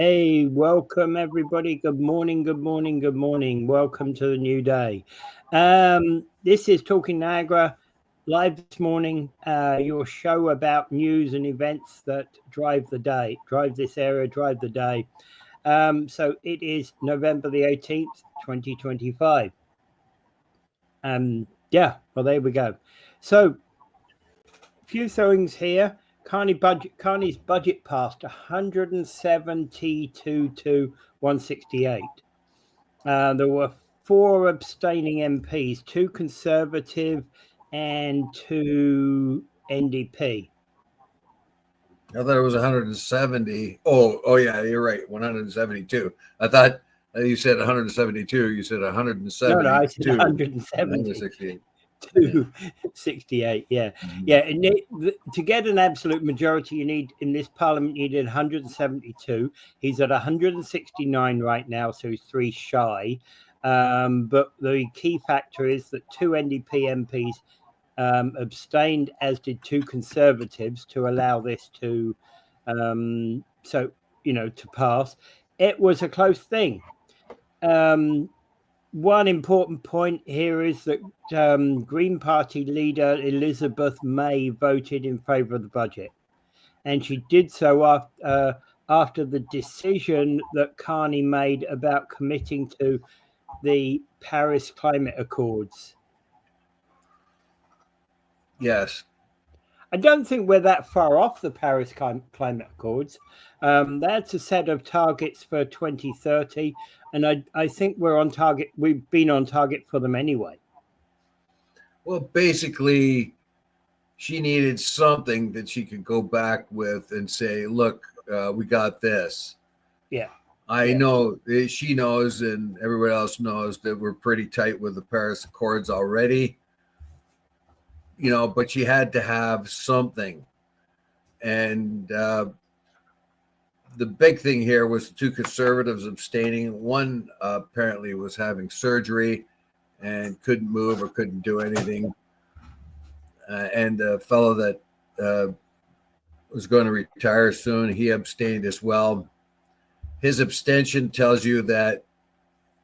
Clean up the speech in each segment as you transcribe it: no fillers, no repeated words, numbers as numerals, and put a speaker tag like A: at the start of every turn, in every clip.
A: Hey, welcome everybody. Good morning, good morning, good morning. Welcome to the new day. This is Talking Niagara live this morning, your show about news and events that drive the day, drive this area, drive the day. So it is November the 18th, 2025. Well, there we go. So, a few things here. Carney's budget passed 172 to 168. There were 4 abstaining MPs, 2 Conservative and 2 NDP.
B: I thought it was 170. Oh yeah, you're right. 172. I thought you said 172. You said 170.
A: No, I said 170. 268. Yeah. And to get an absolute majority, you need in this parliament, you needed 172. He's at 169 right now, so he's 3 shy. But the key factor is that 2 NDP MPs abstained, as did 2 Conservatives, to allow this to to pass. It was a close thing. One important point here is that Green Party leader Elizabeth May voted in favour of the budget, and she did so after the decision that Carney made about committing to the Paris Climate Accords.
B: Yes.
A: I don't think we're that far off the Paris Climate Accords. That's a set of targets for 2030, and I think we're on target. We've been on target for them anyway.
B: Well, basically, she needed something that she could go back with and say, look, we got this.
A: Yeah.
B: I know she knows and everybody else knows that we're pretty tight with the Paris Accords already. But she had to have something. And the big thing here was the 2 Conservatives abstaining. One apparently was having surgery and couldn't move or couldn't do anything. And the fellow that was going to retire soon, he abstained as well. His abstention tells you that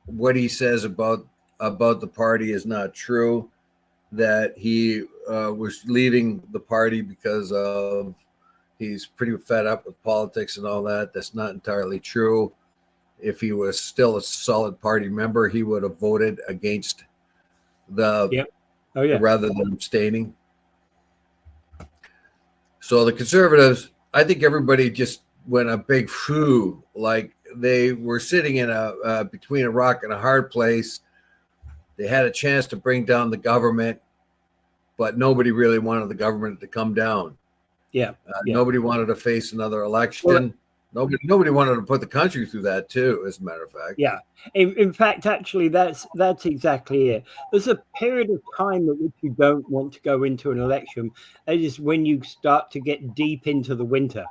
B: what he says about the party is not true, that he was leaving the party because of he's pretty fed up with politics and all that. That's not entirely true. If he was still a solid party member, he would have voted against rather than abstaining. So the Conservatives, I think everybody just went a big phew, like they were sitting in between a rock and a hard place. They had a chance to bring down the government, but nobody really wanted the government to come down. Nobody wanted to face another election. Well, nobody wanted to put the country through that too, as a matter of fact.
A: Yeah. In fact, actually, that's exactly it. There's a period of time at which you don't want to go into an election. That is when you start to get deep into the winter.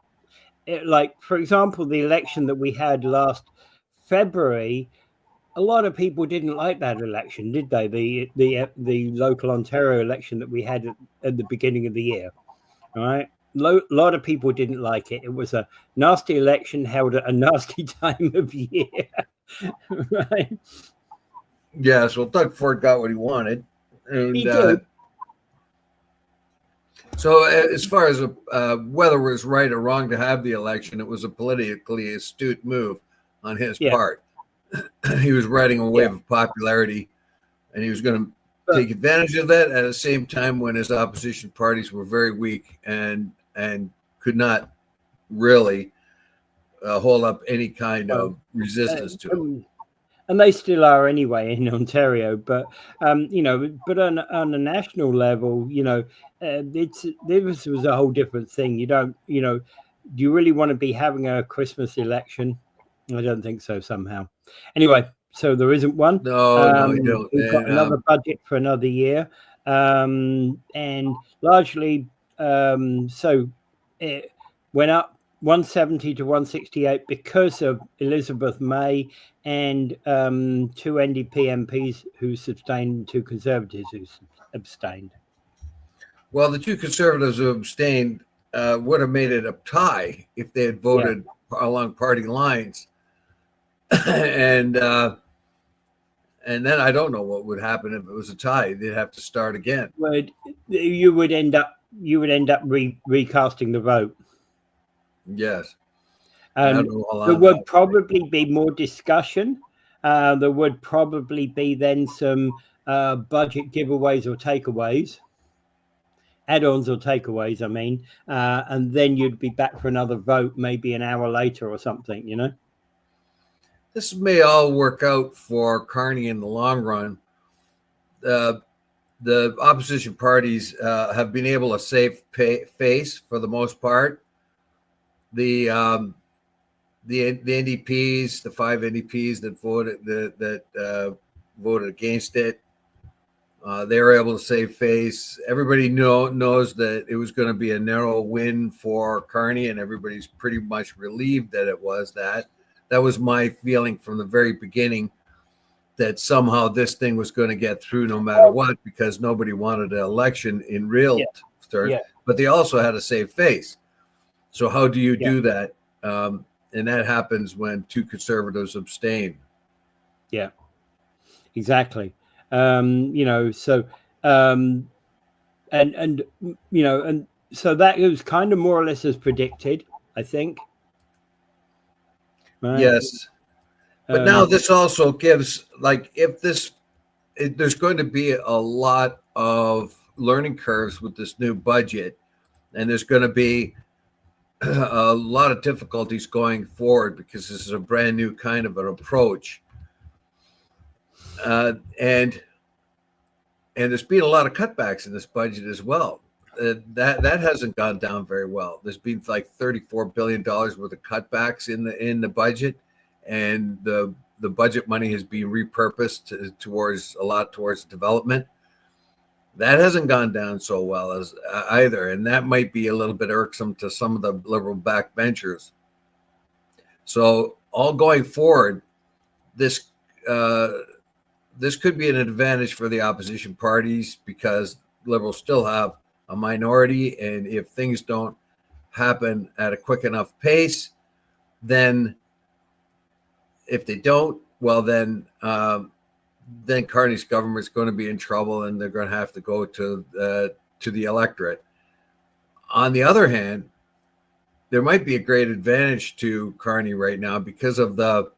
A: Like, for example, the election that we had last February, a lot of people didn't like that election, did they? The local Ontario election that we had at the beginning of the year, all right? A lot of people didn't like it. It was a nasty election held at a nasty time of year, right?
B: Yes, well, Doug Ford got what he wanted. And,
A: he did.
B: So as far as whether it was right or wrong to have the election, it was a politically astute move on his part. He was riding a wave of popularity, and he was going to take advantage of that at the same time when his opposition parties were very weak and could not really hold up any kind of resistance to him.
A: And they still are anyway in Ontario, but but on a national level, this was a whole different thing. Do you really want to be having a Christmas election? I don't think so. Somehow, anyway. So there isn't one.
B: No, you don't.
A: We've got another budget for another year, and largely, so it went up 170 to 168 because of Elizabeth May and 2 NDP MPs who abstained, 2 Conservatives who abstained.
B: Well, the 2 Conservatives who abstained would have made it a tie if they had voted along party lines, and then I don't know what would happen if it was a tie. They'd have to start again.
A: You would end up recasting the vote.
B: Yes. I don't know how long
A: there would probably be more discussion. There would probably be then some budget giveaways or takeaways, add-ons or takeaways, I mean, and then you'd be back for another vote maybe an hour later or something, you know?
B: This may all work out for Carney in the long run. The opposition parties have been able to save face for the most part. The NDPs, the 5 NDPs that voted against it, they were able to save face. Everybody knows that it was going to be a narrow win for Carney, and everybody's pretty much relieved that it was that. That was my feeling from the very beginning, that somehow this thing was going to get through no matter what, because nobody wanted an election in real terms. Yeah. But they also had to save face. So how do you do that? And that happens when 2 conservatives abstain.
A: Yeah, exactly. You know, so and you know, and so that was kind of more or less as predicted, I think.
B: Right? Yes, but now this also gives, like, there's going to be a lot of learning curves with this new budget, and there's going to be a lot of difficulties going forward because this is a brand new kind of an approach. And there's been a lot of cutbacks in this budget as well. That hasn't gone down very well. There's been like $34 billion worth of cutbacks in the budget, and the budget money has been repurposed towards development. That hasn't gone down so well as either, and that might be a little bit irksome to some of the liberal backbenchers. So all going forward, this could be an advantage for the opposition parties because liberals still have a minority, and if things don't happen at a quick enough pace, then if they don't, well, then Carney's government is going to be in trouble, and they're going to have to go to the electorate. On the other hand, there might be a great advantage to Carney right now because of the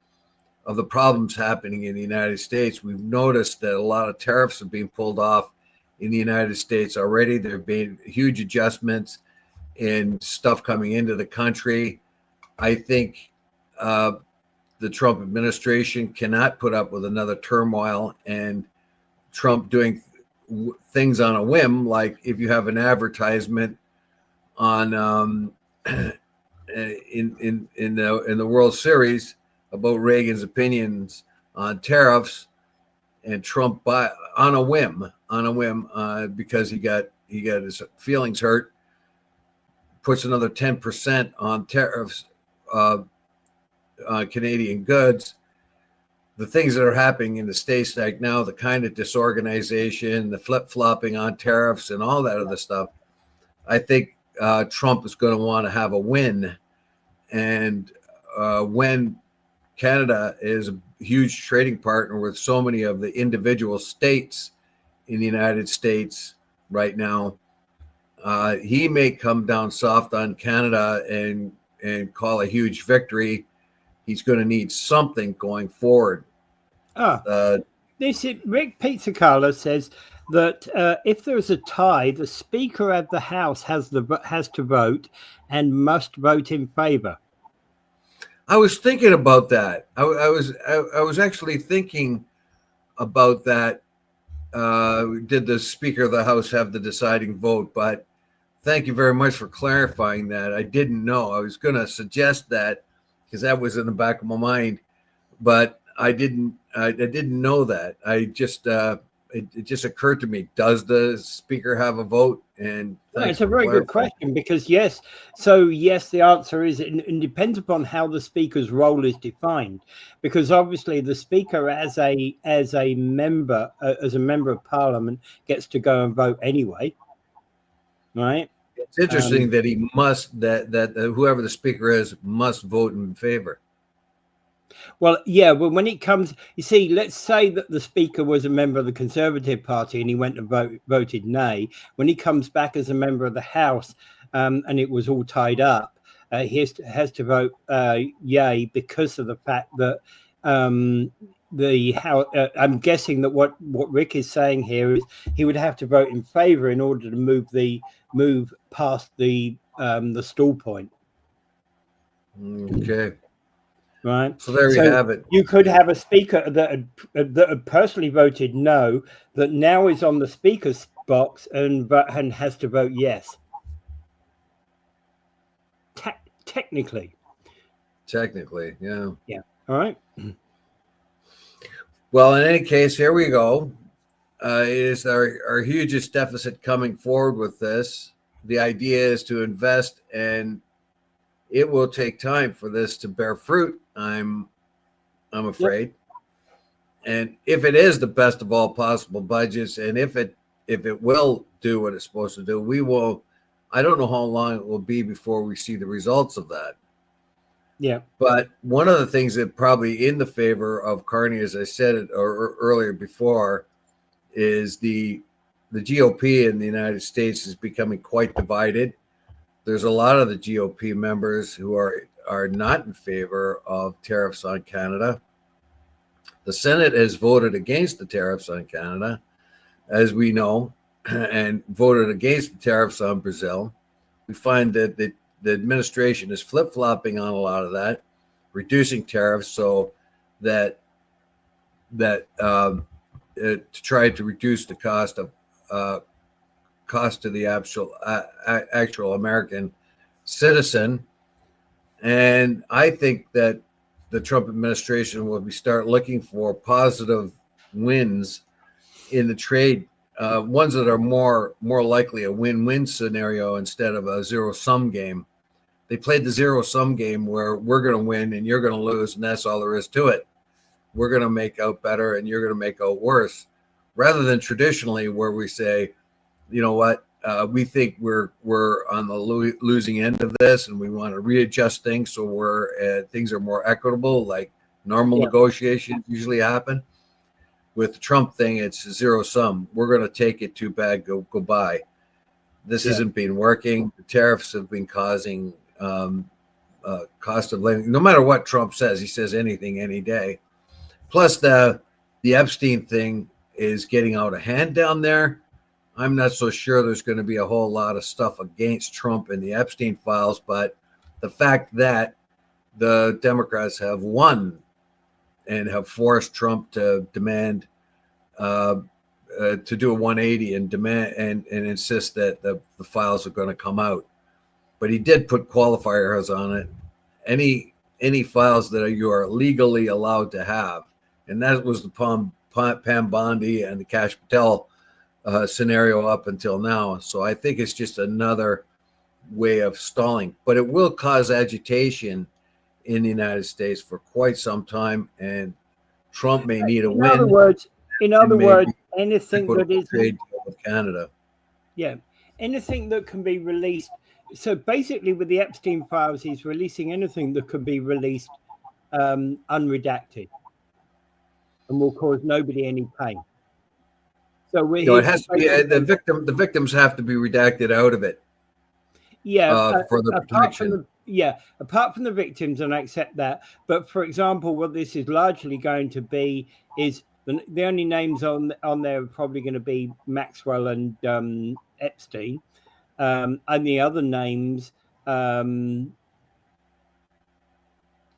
B: problems happening in the United States. We've noticed that a lot of tariffs are being pulled off in the United States already. There have been huge adjustments in stuff coming into the country. I think the Trump administration cannot put up with another turmoil, and Trump doing things on a whim, like if you have an advertisement on in the World Series about Reagan's opinions on tariffs, and Trump on a whim because he got his feelings hurt, puts another 10% on tariffs on Canadian goods. The things that are happening in the States right now, the kind of disorganization, the flip-flopping on tariffs and all that other stuff, I think Trump is going to want to have a win. And when Canada is a huge trading partner with so many of the individual states in the United States right now, he may come down soft on Canada and call a huge victory. He's going to need something going forward.
A: Rick Pizzacala says that if there's a tie, the Speaker of the House has to vote and must vote in favor.
B: I was thinking about that. I was actually thinking about that. Did the Speaker of the House have the deciding vote? But thank you very much for clarifying that. I didn't know. I was going to suggest that because that was in the back of my mind, but I didn't know that. It just occurred to me. Does the Speaker have a vote? And
A: it's a very good question because yes, the answer is it depends upon how the Speaker's role is defined, because obviously the Speaker as a member of Parliament gets to go and vote anyway, right?
B: It's interesting that he must that whoever the speaker is must vote in favor.
A: Well, yeah, but when it comes, you see, let's say that the speaker was a member of the Conservative Party and he went and voted nay. When he comes back as a member of the House and it was all tied up, he has to vote yay because of the fact that the how I'm guessing that what Rick is saying here is he would have to vote in favor in order to move past the stall point.
B: Okay.
A: Right.
B: So there you have it.
A: You could have a speaker that had personally voted no, that now is on the speaker's box and has to vote yes. Technically.
B: Technically, yeah.
A: Yeah. All right.
B: Well, in any case, here we go. It is our hugest deficit coming forward with this. The idea is to invest, and it will take time for this to bear fruit. I'm afraid. Yep. And if it is the best of all possible budgets, and if it will do what it's supposed to do, we will. I don't know how long it will be before we see the results of that.
A: Yeah.
B: But one of the things that probably in the favor of Carney, as I said it earlier before, is the GOP in the United States is becoming quite divided. There's a lot of the GOP members who are not in favor of tariffs on Canada. The Senate has voted against the tariffs on Canada, as we know, and voted against the tariffs on Brazil. We find that the administration is flip-flopping on a lot of that, reducing tariffs so that to try to reduce the cost to the actual American citizen. And I think that the Trump administration will start looking for positive wins in the trade, ones that are more likely a win-win scenario instead of a zero-sum game. They played the zero-sum game where we're going to win and you're going to lose, and that's all there is to it. We're going to make out better and you're going to make out worse, rather than traditionally where we say, you know what, we think we're on the losing end of this and we want to readjust things so things are more equitable, like normal negotiations usually happen. With the Trump thing, it's zero sum. We're going to take it, too bad, go by. This hasn't been working. The tariffs have been causing cost of living. No matter what Trump says, he says anything any day. Plus, the Epstein thing is getting out of hand down there. I'm not so sure there's going to be a whole lot of stuff against Trump in the Epstein files, but the fact that the Democrats have won and have forced Trump to demand to do a 180 and demand and insist that the files are going to come out. But he did put qualifiers on it. Any files that you are legally allowed to have, and that was the Pam Bondi and the Kash Patel scenario up until now. So I think it's just another way of stalling, but it will cause agitation in the United States for quite some time, and Trump may need a win.
A: In other words, anything that is
B: trade deal with Canada.
A: Yeah, anything that can be released. So basically, with the Epstein files, he's releasing anything that can be released unredacted, and will cause nobody any pain. So
B: it has to be the victims have to be redacted out of it.
A: Yeah,
B: for the protection.
A: Apart from the victims, and I accept that. But for example, what this is largely going to be is the only names on there are probably going to be Maxwell and Epstein, and the other names.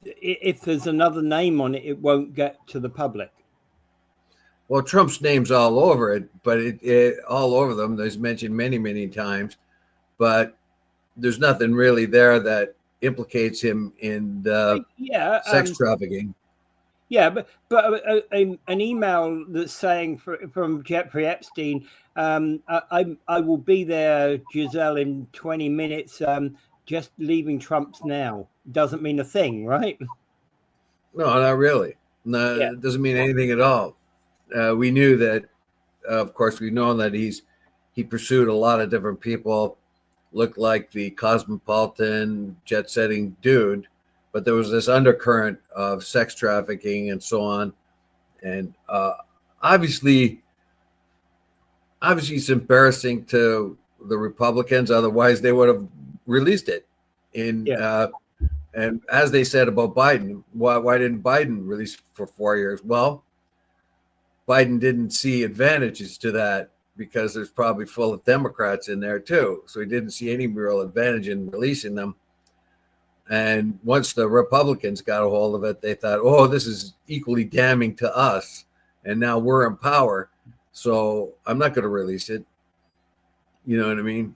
A: If there's another name on it, it won't get to the public.
B: Well, Trump's name's all over it, but it all over them. There's mentioned many, many times, but there's nothing really there that implicates him in the sex trafficking.
A: Yeah, but an email that's saying from Jeffrey Epstein, I will be there, Giselle, in 20 minutes. Just leaving Trump's now doesn't mean a thing, right?
B: No, not really. No, It doesn't mean anything at all. We knew that, of course, we've known that he pursued a lot of different people looked like the cosmopolitan jet-setting dude, but there was this undercurrent of sex trafficking and so on. And obviously it's embarrassing to the Republicans. Otherwise, they would have released it. And as they said about Biden, why didn't Biden release it for 4 years? Well, Biden didn't see advantages to that because there's probably full of Democrats in there too. So he didn't see any real advantage in releasing them. And once the Republicans got a hold of it, they thought, oh, this is equally damning to us. And now we're in power. So I'm not going to release it. You know what I mean?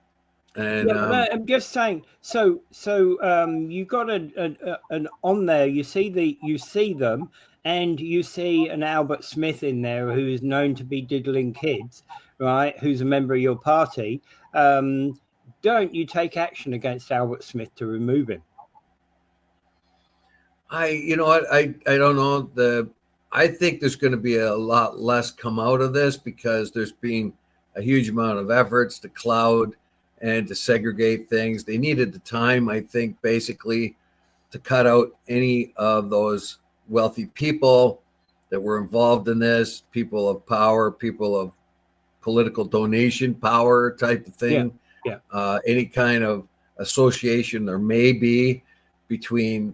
B: And
A: no, I'm just saying. So you got an on there. You see them, and you see an Albert Smith in there who is known to be diddling kids, right? Who's a member of your party. Don't you take action against Albert Smith to remove him?
B: You know what? I don't know. I think there's going to be a lot less come out of this because there's being a huge amount of efforts to cloud and to segregate things. They needed the time, I think, basically to cut out any of those wealthy people that were involved in this, people of power, people of political donation power type of thing.
A: Yeah.
B: Any kind of association there may be between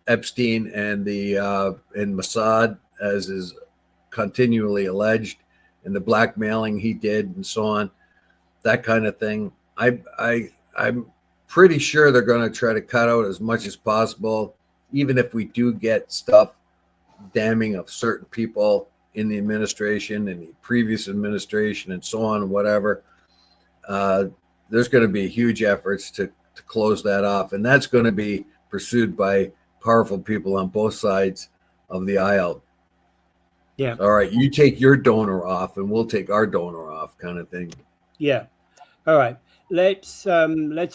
B: Epstein and and Mossad, as is continually alleged, and the blackmailing he did and so on, that kind of thing. I'm pretty sure they're going to try to cut out as much as possible, even if we do get stuff damning of certain people in the administration and the previous administration and so on and whatever. There's going to be huge efforts to close that off, and that's going to be pursued by powerful people on both sides of the aisle.
A: Yeah.
B: All right, you take your donor off and we'll take our donor off, kind of thing.
A: Yeah. All right. Let's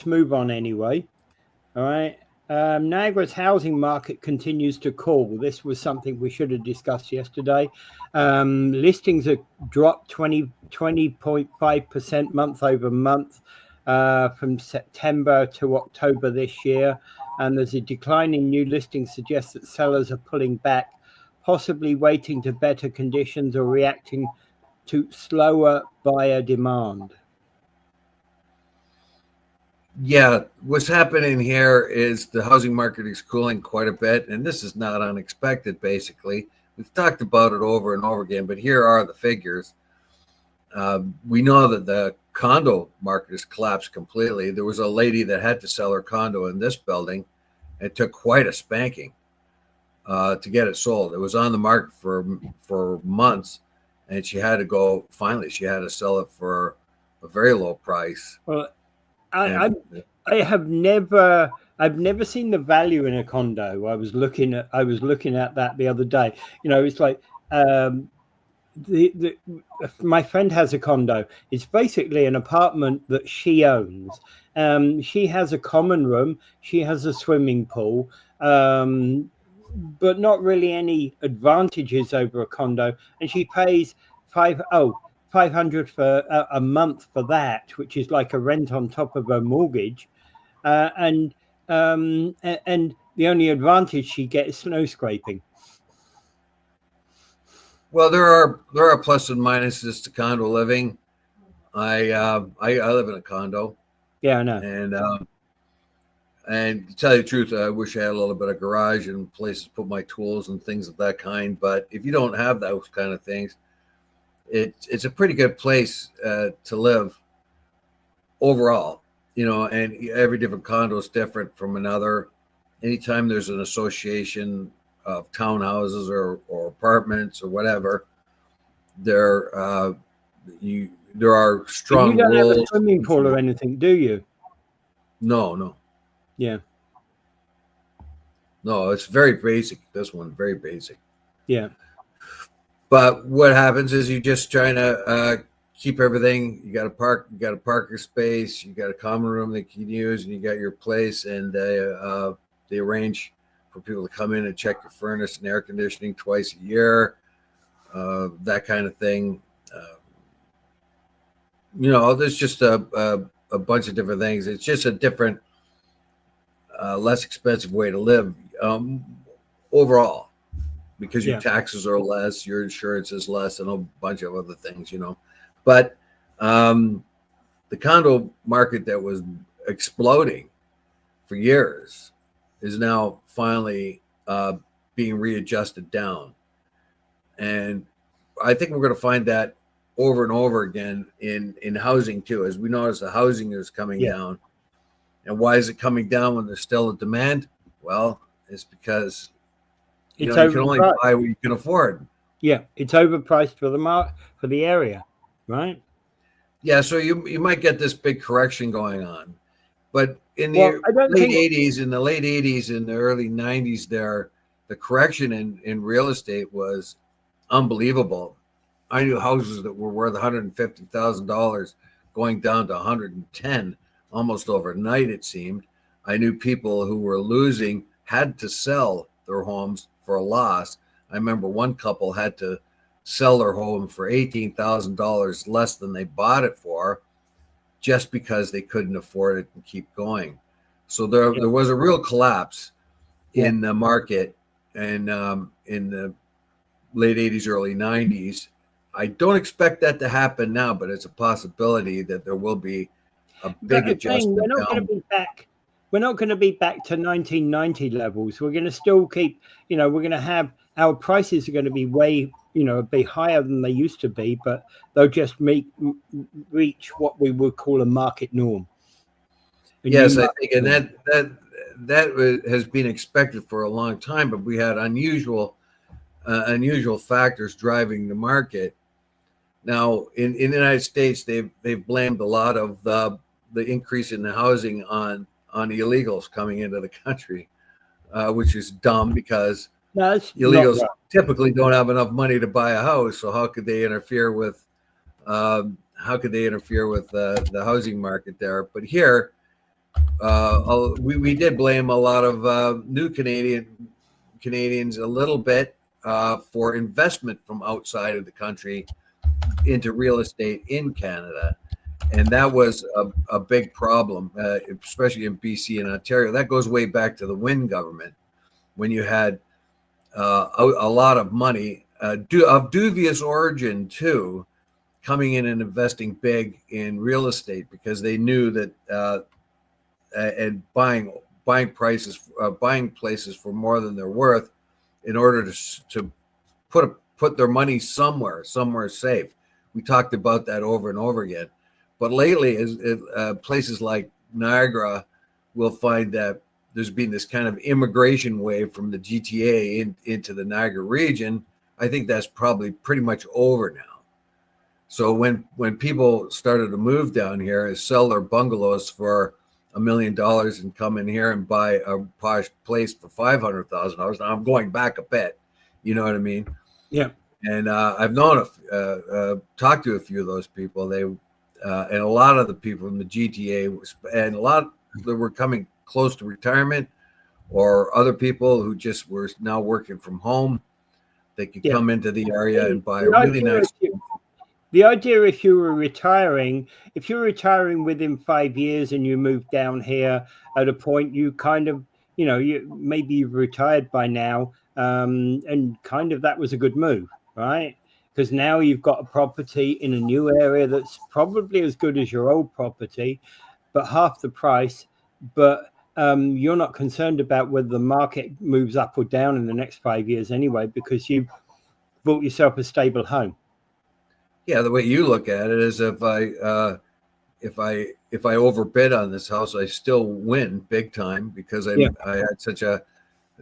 A: move on anyway. All right. Niagara's housing market continues to cool. This was something we should have discussed yesterday. Listings have dropped 20.5% month over month from September to October this year. And there's a decline in new listings suggests that sellers are pulling back, possibly waiting to better conditions or reacting to slower buyer demand.
B: Yeah, what's happening here is the housing market is cooling quite a bit, and this is not unexpected, basically. We've talked about it over and over again, but here are the figures. We know that the condo market has collapsed completely. There was a lady that had to sell her condo in this building. It took quite a spanking to get it sold. It was on the market for months, and she had to sell it for a very low price.
A: Well, I've never seen the value in a condo. I was looking at that the other day. You know, it's like my friend has a condo. It's basically an apartment that she owns. She has a common room. She has a swimming pool, but not really any advantages over a condo. And she pays $500 for a month for that, which is like a rent on top of her mortgage. And the only advantage she gets is snow scraping.
B: Well, there are plus and minuses to condo living. I live in a condo.
A: Yeah, I know.
B: And to tell you the truth, I wish I had a little bit of garage and places to put my tools and things of that kind. But if you don't have those kind of things, it's a pretty good place to live overall. You know, and every different condo is different from another. Anytime there's an association of townhouses or apartments or whatever, there are strong
A: you don't
B: rules.
A: have a swimming pool or anything, do you?
B: No.
A: Yeah.
B: No, it's very basic. This one, very basic.
A: Yeah.
B: But what happens is you're just trying to keep everything. You got a parker space, you got a common room that you can use, and you got your place, and they arrange for people to come in and check your furnace and air conditioning twice a year, that kind of thing. You know, there's just a a bunch of different things. It's just a different, less expensive way to live overall, because your
A: Yeah.
B: taxes are less, your insurance is less, and a bunch of other things, But the condo market that was exploding for years is now finally being readjusted down. And I think we're going to find that over and over again in housing too, as we notice the housing is coming
A: Yeah.
B: down. And why is it coming down when there's still a demand? Well, it's because you can only buy what you can afford.
A: Yeah, it's overpriced for the area, right?
B: Yeah, so you might get this big correction going on, but in
A: Well,
B: the
A: I don't
B: late
A: think.
B: '80s, in the late '80s, in the early '90s, the correction in real estate was unbelievable. I knew houses that were worth $150,000 going down to 110 almost overnight, it seemed. I knew people who were losing, had to sell their homes for a loss. I remember one couple had to sell their home for $18,000 less than they bought it for, just because they couldn't afford it and keep going. So there
A: Yeah.
B: was a real collapse
A: Yeah.
B: in the market, and in the late '80s, early '90s. I don't expect that to happen now, but it's a possibility that there will be a big
A: But again,
B: adjustment down.
A: we're not going to be back to 1990 levels. We're going to still keep, we're going to have our prices are going to be way, be higher than they used to be, but they'll just reach what we would call a market norm.
B: Yes, I think, and that has been expected for a long time, but we had unusual factors driving the market. Now, in the United States, they've blamed a lot of the increase in the housing on the illegals coming into the country, which is dumb, because illegals typically don't have enough money to buy a house. So how could they interfere with the housing market there? But here, we did blame a lot of new Canadians a little bit for investment from outside of the country into real estate in Canada. And that was a big problem, especially in BC and Ontario. That goes way back to the Wynne government, when you had a lot of money of dubious origin too, coming in and investing big in real estate, because they knew that and buying places for more than they're worth, in order to put their money somewhere safe. We talked about that over and over again. But lately, as places like Niagara will find that there's been this kind of immigration wave from the GTA into the Niagara region. I think that's probably pretty much over now. So when people started to move down here and sell their bungalows for $1 million and come in here and buy a posh place for $500,000, now I'm going back a bit. You know what I mean?
A: Yeah.
B: And I've known talked to a few of those people. They and a lot of the people in the GTA, and a lot that were coming close to retirement, or other people who just were now working from home. They could come into the area and buy a really nice.
A: The idea, if you're retiring within 5 years and you move down here at a point, you kind of, maybe you've retired by now, and kind of that was a good move, right? Because now you've got a property in a new area that's probably as good as your old property, but half the price. But you're not concerned about whether the market moves up or down in the next 5 years anyway, because you've bought yourself a stable home.
B: Yeah, the way you look at it is, if I overbid on this house, I still win big time, because I had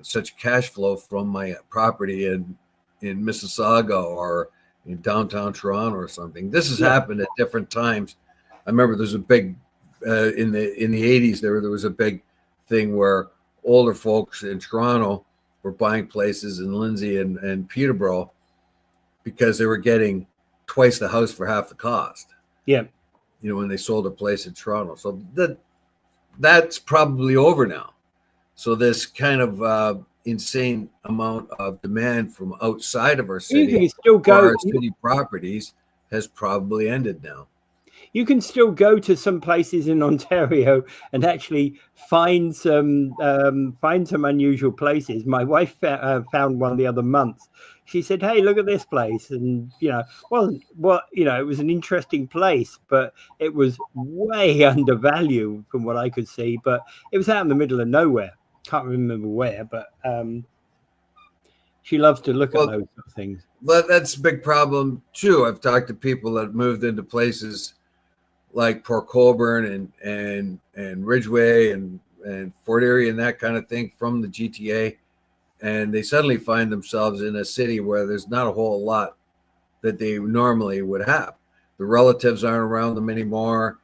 B: such cash flow from my property in Mississauga or in downtown Toronto or something. This has happened at different times. I remember there's a big in the 80s there was a big thing where older folks in Toronto were buying places in Lindsay and Peterborough, because they were getting twice the house for half the cost.
A: Yeah.
B: When they sold a place in Toronto. So that's probably over now. So this kind of insane amount of demand from outside of our city,
A: still
B: for our city properties, has probably ended now.
A: you can still go to some places in Ontario and actually find some unusual places. My wife found one the other month. She said, "Hey, look at this place," and wasn't what it was an interesting place, but it was way undervalued from what I could see. But it was out in the middle of nowhere. Can't remember where, but she loves to look at
B: Well,
A: those sort of things.
B: but that's a big problem too. I've talked to people that moved into places like Port Colborne and Ridgeway and Fort Erie and that kind of thing from the GTA, and they suddenly find themselves in a city where there's not a whole lot that they normally would have. The relatives aren't around them anymore.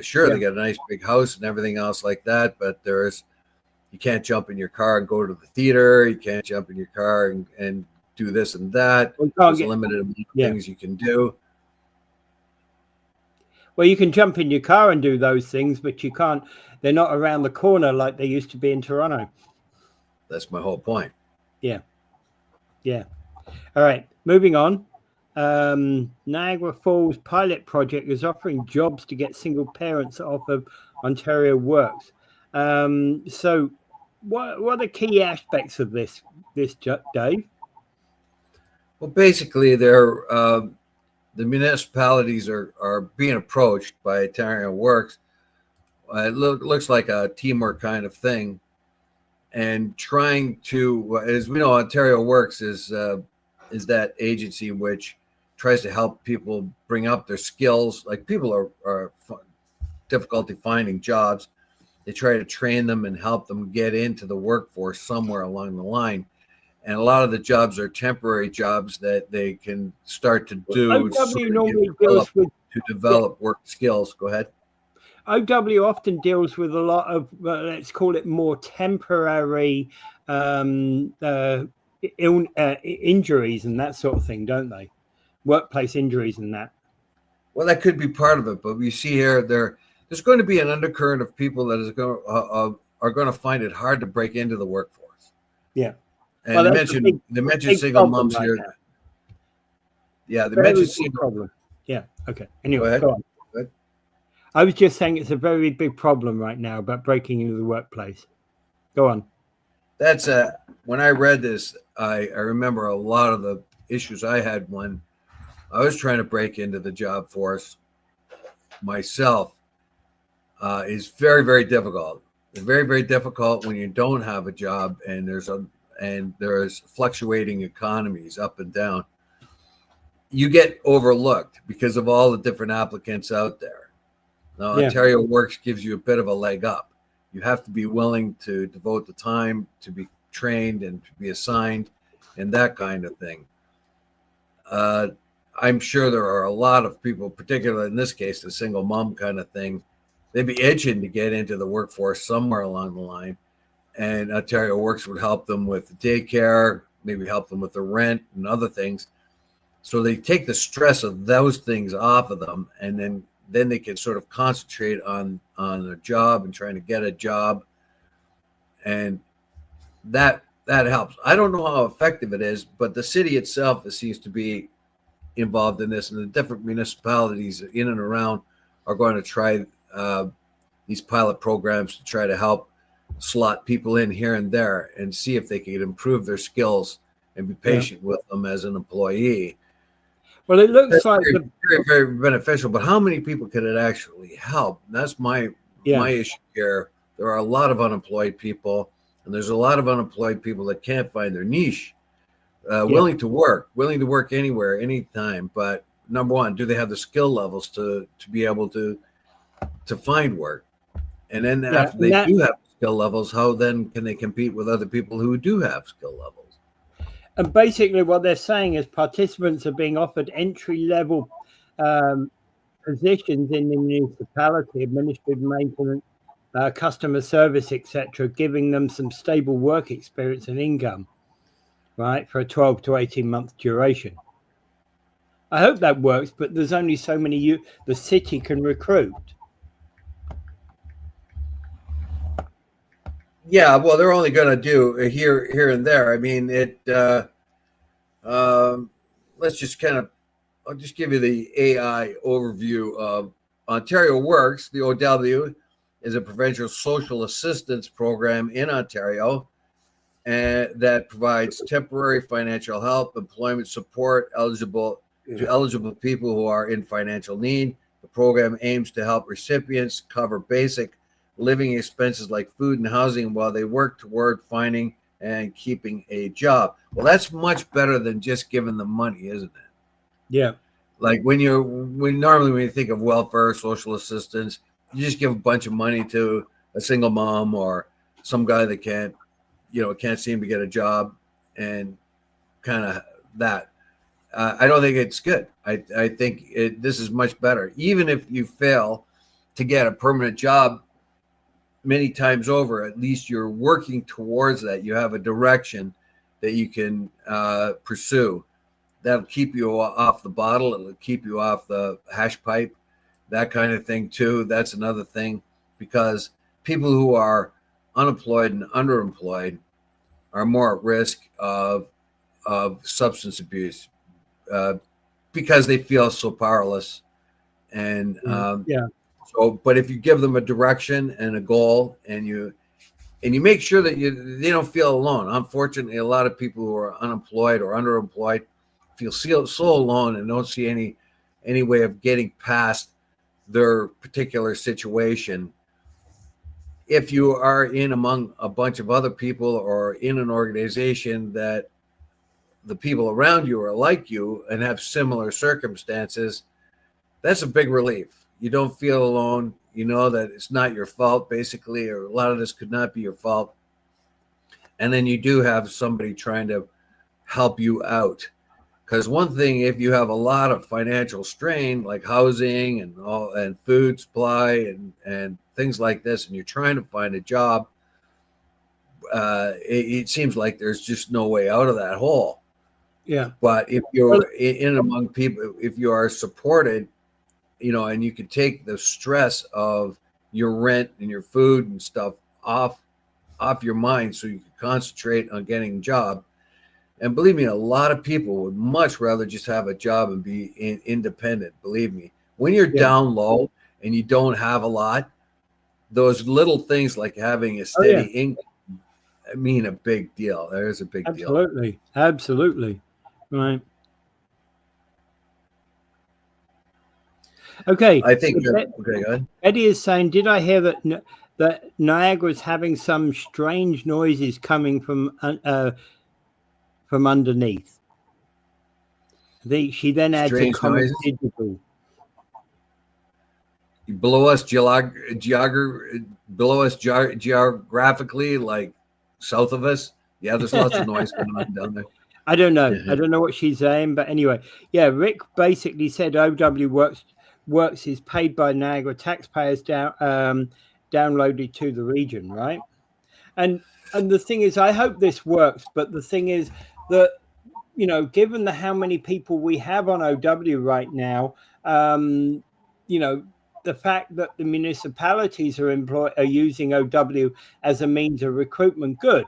B: Sure, they got a nice big house and everything else like that, but you can't jump in your car and go to the theater. You can't jump in your car and do this and that. There's a limited amount of things you can do.
A: Well, you can jump in your car and do those things, but you can't. They're not around the corner like they used to be in Toronto.
B: That's my whole point.
A: Yeah. All right, moving on. Niagara Falls pilot project is offering jobs to get single parents off of Ontario Works. So what are the key aspects of this, Dave?
B: Well, basically, the municipalities are being approached by Ontario Works. It looks like a teamwork kind of thing, and trying to, as we know, Ontario Works is that agency which tries to help people bring up their skills. Like people are difficulty finding jobs. They try to train them and help them get into the workforce somewhere along the line. And a lot of the jobs are temporary jobs that they can start to do to develop work skills. Go ahead.
A: OW often deals with a lot of, let's call it more temporary injuries and that sort of thing, don't they? Workplace injuries and that.
B: Well, that could be part of it, but we see here there's going to be an undercurrent of people that are going to find it hard to break into the workforce.
A: Yeah.
B: And they mentioned single moms here.
A: Now.
B: Yeah, they mentioned single
A: problem. Yeah. Okay. Anyway, go on.
B: Go ahead.
A: I was just saying it's a very big problem right now about breaking into the workplace. Go on.
B: That's when I read this, I remember a lot of the issues I had when I was trying to break into the job force myself. Is very, very difficult. It's very, very difficult when you don't have a job and there's fluctuating economies up and down. You get overlooked because of all the different applicants out there. Now, Ontario Works gives you a bit of a leg up. You have to be willing to devote the time to be trained and to be assigned and that kind of thing. I'm sure there are a lot of people, particularly in this case, the single mom kind of thing, they'd be itching to get into the workforce somewhere along the line. And Ontario Works would help them with daycare, maybe help them with the rent and other things. So they take the stress of those things off of them, and then they can sort of concentrate on their job and trying to get a job. And that helps. I don't know how effective it is, but the city itself seems to be involved in this, and the different municipalities in and around are going to try these pilot programs to try to help slot people in here and there and see if they can improve their skills and be patient with them as an employee.
A: Well, it looks like
B: very, very beneficial, but how many people can it actually help? And that's my issue here. There are a lot of unemployed people, and there's a lot of unemployed people that can't find their niche, willing to work anywhere, anytime. But number one, do they have the skill levels to be able to find work? And then after they do have skill levels, how then can they compete with other people who do have skill levels?
A: And basically what they're saying is participants are being offered entry-level positions in the municipality, administrative maintenance, customer service, etc., giving them some stable work experience and income, right, for a 12 to 18-month duration. I hope that works, but there's only so many the city can recruit.
B: Yeah, well, they're only going to do here and there. I mean, let's just I'll just give you the AI overview of Ontario Works, the OW, is a provincial social assistance program in Ontario, and that provides temporary financial help, employment support to eligible people who are in financial need. The program aims to help recipients cover basic living expenses like food and housing while they work toward finding and keeping a job. Well, that's much better than just giving them money, isn't it?
A: Yeah.
B: Like when you think of welfare, social assistance, you just give a bunch of money to a single mom or some guy that can't seem to get a job, and kind of that. I don't think it's good. I think this is much better. Even if you fail to get a permanent job many times over, at least you're working towards that. You have a direction that you can pursue. That'll keep you off the bottle. It'll keep you off the hash pipe, that kind of thing too. That's another thing, because people who are unemployed and underemployed are more at risk of substance abuse because they feel so powerless. And so, but if you give them a direction and a goal, and you make sure that they don't feel alone. Unfortunately, a lot of people who are unemployed or underemployed feel so alone and don't see any way of getting past their particular situation. If you are in among a bunch of other people or in an organization that the people around you are like you and have similar circumstances, that's a big relief. You don't feel alone. You know that it's not your fault, basically, or a lot of this could not be your fault. And then you do have somebody trying to help you out. Because one thing, if you have a lot of financial strain, like housing and food supply and things like this, and you're trying to find a job, it seems like there's just no way out of that hole.
A: Yeah.
B: But if you're in among people, if you are supported, and you can take the stress of your rent and your food and stuff off your mind, so you can concentrate on getting a job. And believe me, a lot of people would much rather just have a job and be independent. Believe me, when you're down low and you don't have a lot, those little things like having a steady income mean a big deal. There's a big deal.
A: Absolutely. Right. Okay.
B: I think.
A: So
B: okay, go ahead.
A: Eddie is saying, did I hear that Niagara is having some strange noises coming from underneath? She then adds a comment. Digital.
B: Below us, geographically, like south of us. Yeah, there's lots of noise going on down there.
A: I don't know. I don't know what she's saying, but anyway, yeah. Rick basically said OW Works is paid by Niagara taxpayers downloaded to the region, right? And the thing is, I hope this works. But the thing is that, given how many people we have on OW right now, the fact that the municipalities are using OW as a means of recruitment, good.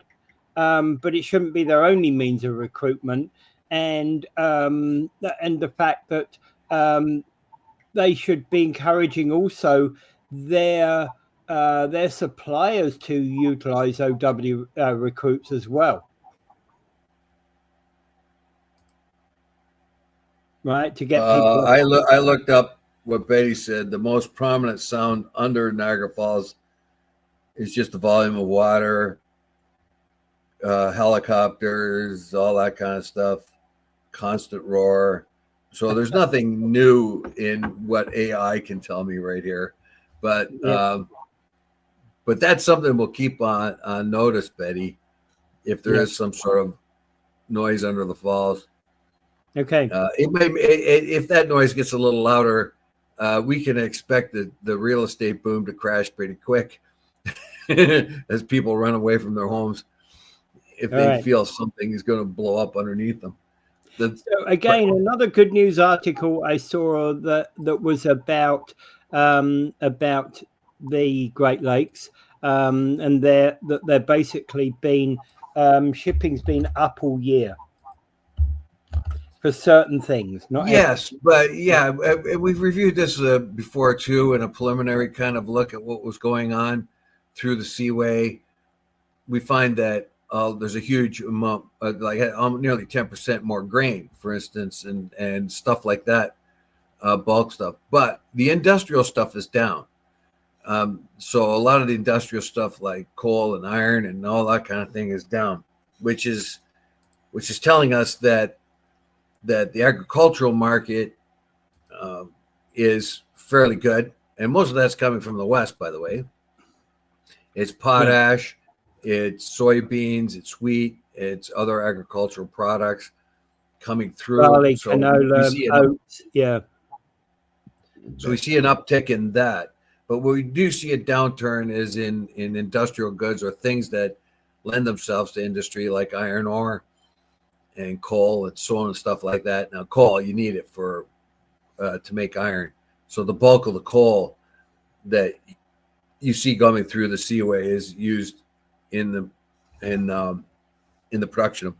A: But it shouldn't be their only means of recruitment, and the fact that they should be encouraging also their suppliers to utilize OW recruits as well, right? To get people.
B: I looked up what Betty said. The most prominent sound under Niagara Falls is just the volume of water, helicopters, all that kind of stuff, constant roar. So there's nothing new in what AI can tell me right here, but that's something we'll keep on notice, Betty, if there is some sort of noise under the falls.
A: Okay.
B: If that noise gets a little louder, we can expect the real estate boom to crash pretty quick as people run away from their homes if they feel something is going to blow up underneath them.
A: So again, another good news article I saw that was about the Great Lakes, and they're basically been shipping's been up all year. for certain things. Not
B: Yes, but yeah, we've reviewed this before too, in a preliminary kind of look at what was going on through the Seaway. We find that there's a huge amount, like nearly 10% more grain, for instance, and stuff like that, bulk stuff. But the industrial stuff is down. So a lot of the industrial stuff like coal and iron and all that kind of thing is down, which is telling us that the agricultural market is fairly good, and most of that's coming from the West, by the way. It's potash, it's soybeans, it's wheat, it's other agricultural products coming through.
A: barley,
B: So
A: canola, oats. Yeah.
B: So we see an uptick in that. But what we do see a downturn is in industrial goods or things that lend themselves to industry, like iron ore and coal and so on and stuff like that. Now, coal, you need it for to make iron. So the bulk of the coal that you see coming through the Seaway is used in the production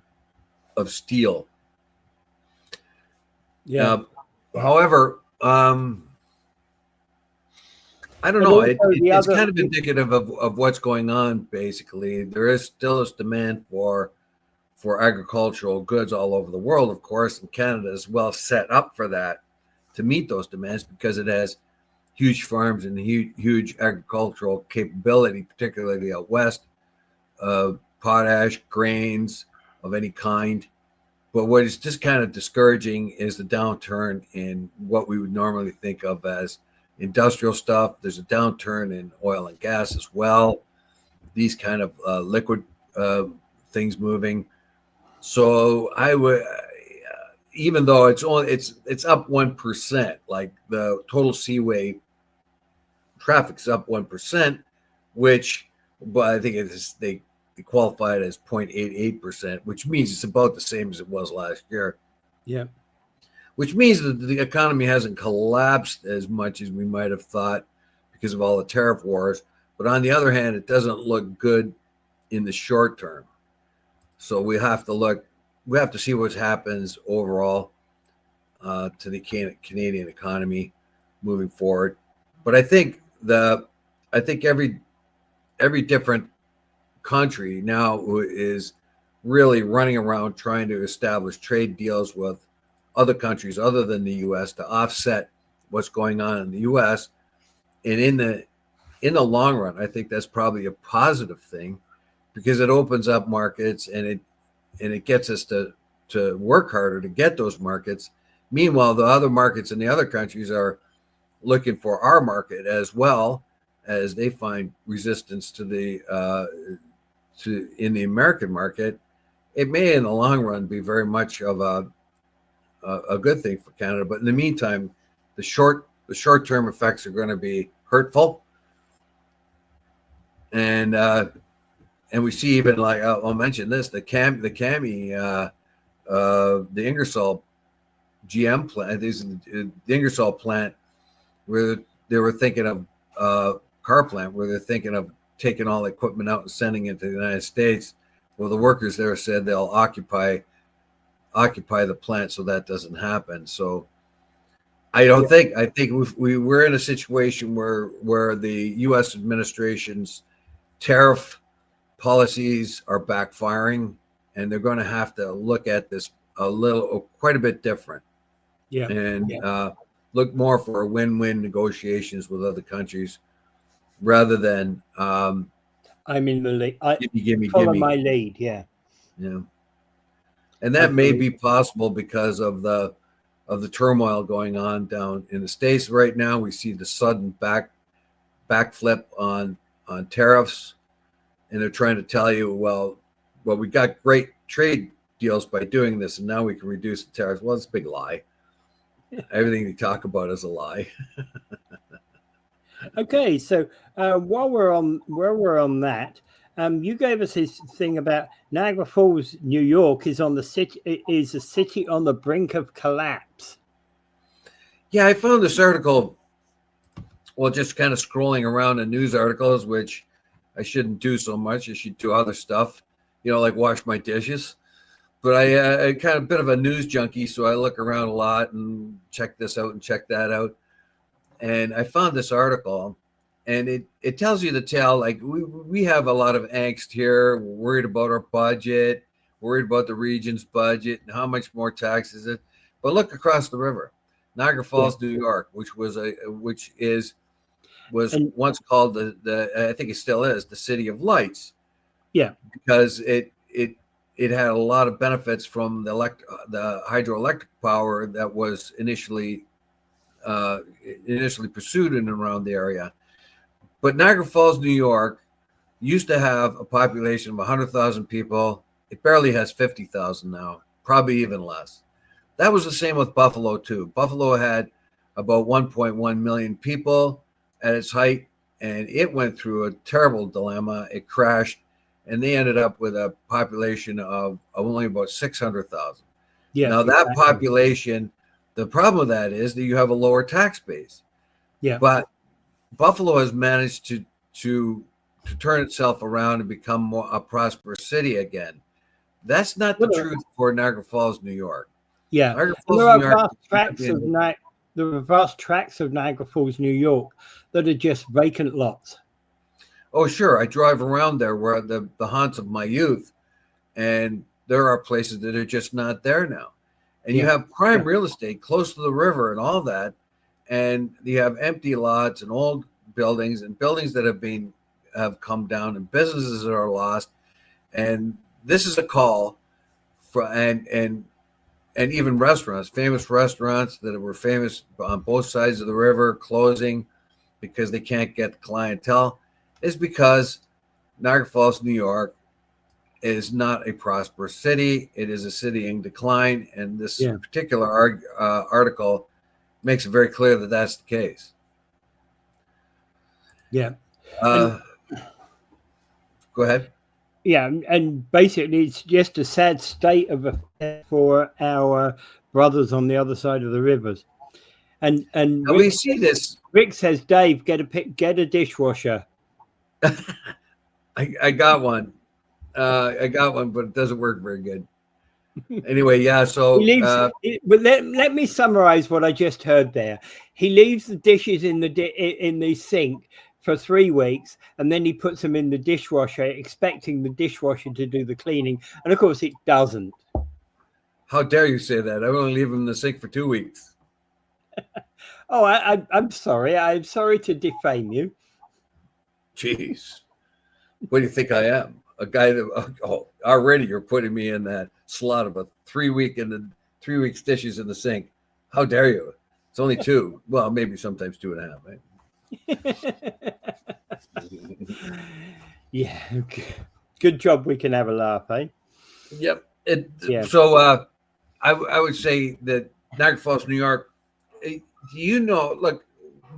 B: of steel.
A: Yeah.
B: However, I don't know. It's kind of indicative of what's going on. Basically, there is still this demand for agricultural goods all over the world, of course, and Canada is well set up for that, to meet those demands, because it has huge farms and huge agricultural capability, particularly out west, potash, grains of any kind. But what is just kind of discouraging is the downturn in what we would normally think of as industrial stuff. There's a downturn in oil and gas as well. These kind of liquid things moving. So I would, even though it's up 1%, like the total Seaway traffic's up 1%, but I think they qualify it as 0.88%, which means it's about the same as it was last year.
A: Yeah.
B: Which means that the economy hasn't collapsed as much as we might have thought because of all the tariff wars. But on the other hand, it doesn't look good in the short term. So we have to see what happens overall to the Canadian economy moving forward. But I think every different country now is really running around trying to establish trade deals with other countries other than the U.S. to offset what's going on in the U.S. And in the long run, I think that's probably a positive thing, because it opens up markets and it gets us to work harder to get those markets. Meanwhile, the other markets in the other countries are looking for our market as well, as they find resistance to in the American market. It may, in the long run, be very much of a good thing for Canada. But in the meantime, the short-term effects are going to be hurtful. And we see, even, like, I'll mention this, the Ingersoll GM plant, the Ingersoll plant, where they were thinking of car plant, where they're thinking of taking all the equipment out and sending it to the United States. Well, the workers there said they'll occupy the plant, so that doesn't happen. So I think we're in a situation where the U.S. administration's tariff policies are backfiring, and they're going to have to look at this quite a bit different.
A: Yeah.
B: And look more for win-win negotiations with other countries rather than
A: I'm in the lead.
B: Gimme.
A: My lead. Yeah.
B: Yeah. And that may be possible because of the turmoil going on down in the States right now. We see the sudden backflip on tariffs, and they're trying to tell you, well, we got great trade deals by doing this, and now we can reduce the tariffs. Well, it's a big lie. Everything you talk about is a lie.
A: Okay, so while we're on that, you gave us this thing about Niagara Falls, New York is a city on the brink of collapse.
B: Yeah, I found this article, well, just kind of scrolling around in news articles, which I shouldn't do so much. I should do other stuff, like wash my dishes. but I kind of a bit of a news junkie, so I look around a lot and check this out and check that out. And I found this article, and it tells you the tale. Like we have a lot of angst here. We're worried about our budget, worried about the region's budget, and how much more tax is it. But look across the river, Niagara Falls, New York, which was
A: And
B: once called the I think it still is the City of Lights.
A: yeah,
B: Because it had a lot of benefits from the hydroelectric power that was initially pursued in and around the area. But Niagara Falls, New York, used to have a population of 100,000 people. It barely has 50,000 now, probably even less. That was the same with Buffalo too. Buffalo had about 1.1 million people at its height, and it went through a terrible dilemma. It crashed, and they ended up with a population of only about 600,000.
A: yeah.
B: Now that
A: Exactly.
B: population, the problem with that is that you have a lower tax base.
A: Yeah.
B: But Buffalo has managed to turn itself around and become more a prosperous city again. That's not the
A: Well,
B: truth for Niagara Falls, New York.
A: yeah.
B: Niagara
A: And
B: Falls,
A: there
B: New
A: are
B: York.
A: vast tracts of Niagara Falls, New York, that are just vacant lots.
B: Oh, sure. I drive around there where the haunts of my youth, and there are places that are just not there now. And you
A: Yeah.
B: have prime
A: Yeah.
B: real estate close to the river and all that, and you have empty lots and old buildings and buildings that have come down and businesses that are lost. And this is a call for and even restaurants, famous restaurants that were famous on both sides of the river, closing because they can't get the clientele, is because Niagara Falls, New York is not a prosperous city. It is a city in decline. And this
A: Yeah.
B: particular article makes it very clear that that's the case.
A: Yeah.
B: Go ahead.
A: Yeah, and basically it's just a sad state of affairs for our brothers on the other side of the rivers. And
B: Now we see this.
A: Rick says, Dave, get a dishwasher.
B: I got one. I got one, but it doesn't work very good. Anyway, yeah. So
A: but let me summarize what I just heard there. He leaves the dishes in the sink for 3 weeks, and then he puts them in the dishwasher, expecting the dishwasher to do the cleaning, and of course it doesn't.
B: How dare you say that? I only leave them in the sink for 2 weeks.
A: Oh, I'm sorry. I'm sorry to defame you.
B: Jeez, what do you think I am? A guy that already you're putting me in that slot of a 3 weeks dishes in the sink. How dare you? It's only 2. Well, maybe sometimes 2.5. Right?
A: Yeah, good job. We can have a laugh, eh?
B: Yep.
A: Yeah.
B: So I would say that Niagara Falls, New York. Look,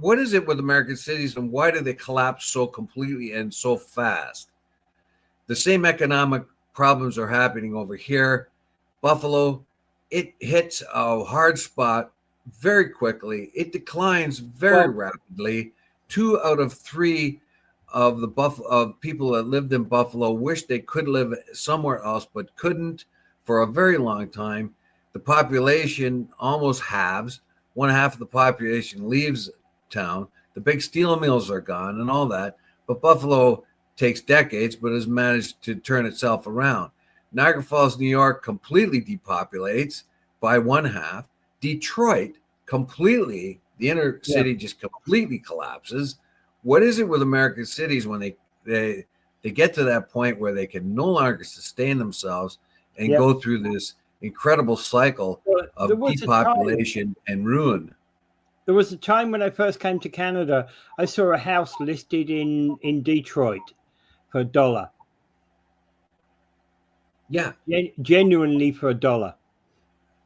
B: what is it with American cities, and why do they collapse so completely and so fast? The same economic problems are happening over here. Buffalo, it hits a hard spot very quickly. It declines very rapidly. 2 out of 3 of the people that lived in Buffalo wish they could live somewhere else, but couldn't for a very long time. The population almost halves. 1/2 of the population leaves town. The big steel mills are gone and all that. But Buffalo takes decades, but has managed to turn itself around. Niagara Falls, New York completely depopulates by 1/2. Detroit completely, the inner city just completely collapses. What is it with American cities when they get to that point where they can no longer sustain themselves and go through this incredible cycle of depopulation and ruin?
A: There was a time when I first came to Canada, I saw a house listed in Detroit for $1.
B: Yeah.
A: Genuinely for $1.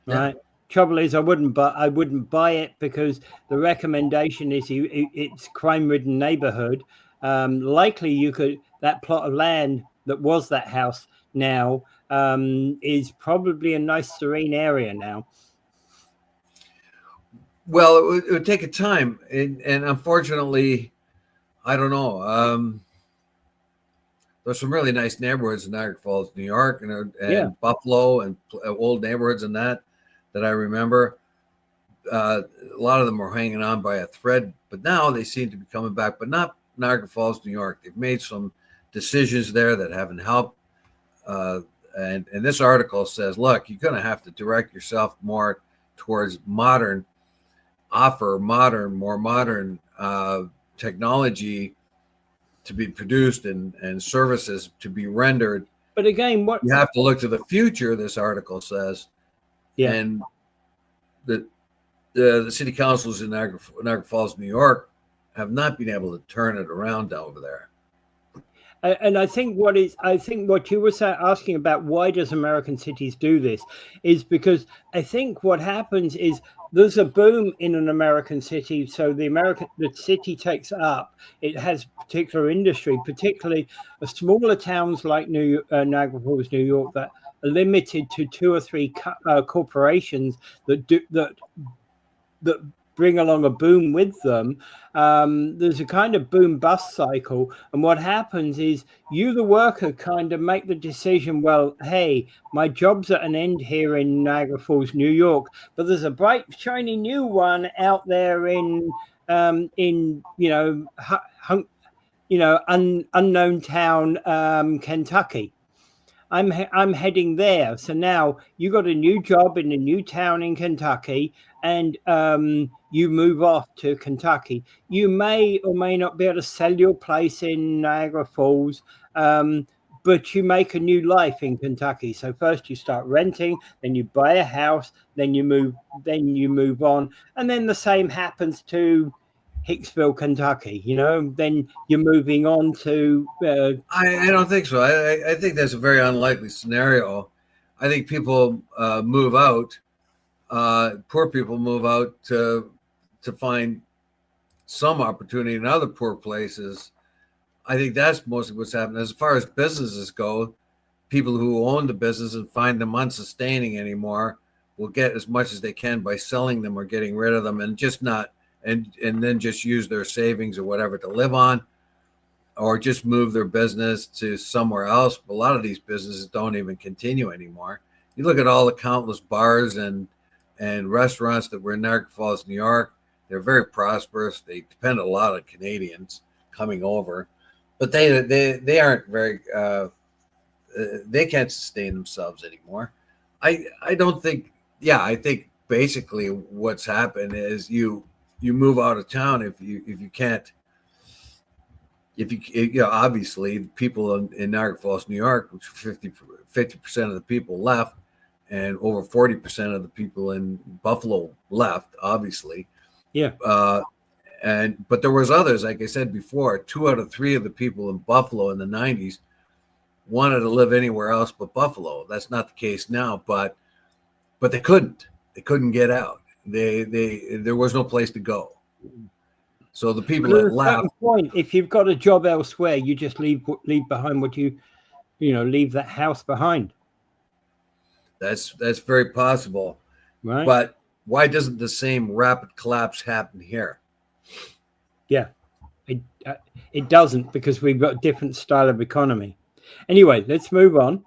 A: Right. Trouble is, I wouldn't buy it because the recommendation is it's crime-ridden neighborhood. Likely that plot of land that was that house now is probably a nice serene area now.
B: Well, it would take a time, and unfortunately, I don't know. there's some really nice neighborhoods in Niagara Falls, New York,
A: Yeah.
B: and Buffalo, and old neighborhoods and that I remember. A lot of them were hanging on by a thread, but now they seem to be coming back. But not Niagara Falls, New York. They've made some decisions there that haven't helped. And this article says, look, you're going to have to direct yourself more towards more modern technology to be produced and services to be rendered.
A: But again, what
B: you have to look to the future, this article says.
A: Yeah.
B: And the city councils in Niagara Falls, New York, have not been able to turn it around over there.
A: And I think what you were asking about, why does American cities do this, is because I think what happens is there's a boom in an American city. So the city takes up, it has particular industry, particularly smaller towns like Niagara Falls, New York, that are limited to 2 or 3 corporations that bring along a boom with them. There's a kind of boom bust cycle, and what happens is you, the worker, kind of make the decision, well, hey, my job's at an end here in Niagara Falls, New York, but there's a bright shiny new one out there in unknown town, Kentucky. I'm heading there. So now you got a new job in a new town in Kentucky, and you move off to Kentucky. You may or may not be able to sell your place in Niagara Falls, but you make a new life in Kentucky. So first you start renting, then you buy a house, then you move on, and then the same happens to Hicksville, Kentucky. Then you're moving on to.
B: I don't think so. I think that's a very unlikely scenario. I think people move out. Poor people move out to find some opportunity in other poor places. I think that's mostly what's happening. As far as businesses go, people who own the business and find them unsustaining anymore will get as much as they can by selling them or getting rid of them, and just not and then just use their savings or whatever to live on, or just move their business to somewhere else. A lot of these businesses don't even continue anymore. You look at all the countless bars and restaurants that were in Niagara Falls, New York. They're very prosperous. They depend a lot on Canadians coming over, but they aren't very. They can't sustain themselves anymore. I don't think. Yeah, I think basically what's happened is you move out of town if you can't. Obviously people in Niagara Falls, New York, which 50% of the people left, and over 40% of the people in Buffalo left, obviously.
A: Yeah.
B: But there was others, like I said before, 2 out of 3 of the people in Buffalo in the 90s wanted to live anywhere else but Buffalo. That's not the case now, but they couldn't. They couldn't get out. There was no place to go. So the people that left.
A: Point, if you've got a job elsewhere, you just leave behind what leave that house behind.
B: That's very possible,
A: right?
B: But why doesn't the same rapid collapse happen here?
A: Yeah, it doesn't, because we've got a different style of economy. Anyway, let's move on.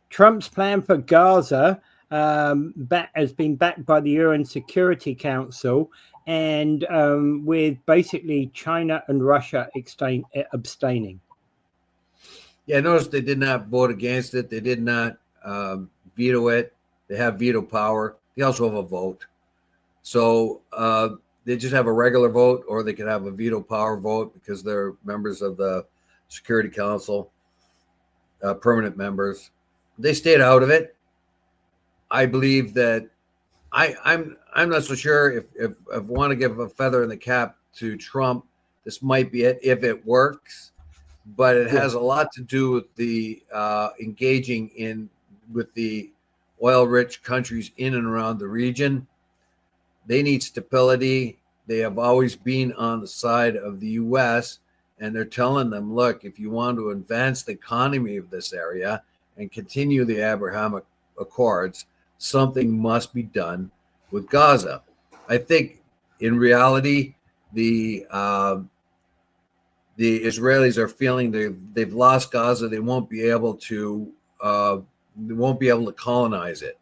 A: Trump's plan for Gaza has been backed by the UN Security Council, and with basically China and Russia abstaining.
B: Yeah, notice they did not vote against it. They did not veto it. They have veto power. They also have a vote. So they just have a regular vote, or they could have a veto power vote because they're members of the Security Council, permanent members. They stayed out of it. I believe that I'm not so sure if I want to give a feather in the cap to Trump, this might be it if it works, but it has a lot to do with the engaging with the oil-rich countries in and around the region. They need stability. They have always been on the side of the U.S., and they're telling them, look, if you want to advance the economy of this area and continue the Abrahamic Accords, something must be done with Gaza. I think in reality, the the Israelis are feeling they've lost Gaza. They won't be able to colonize it.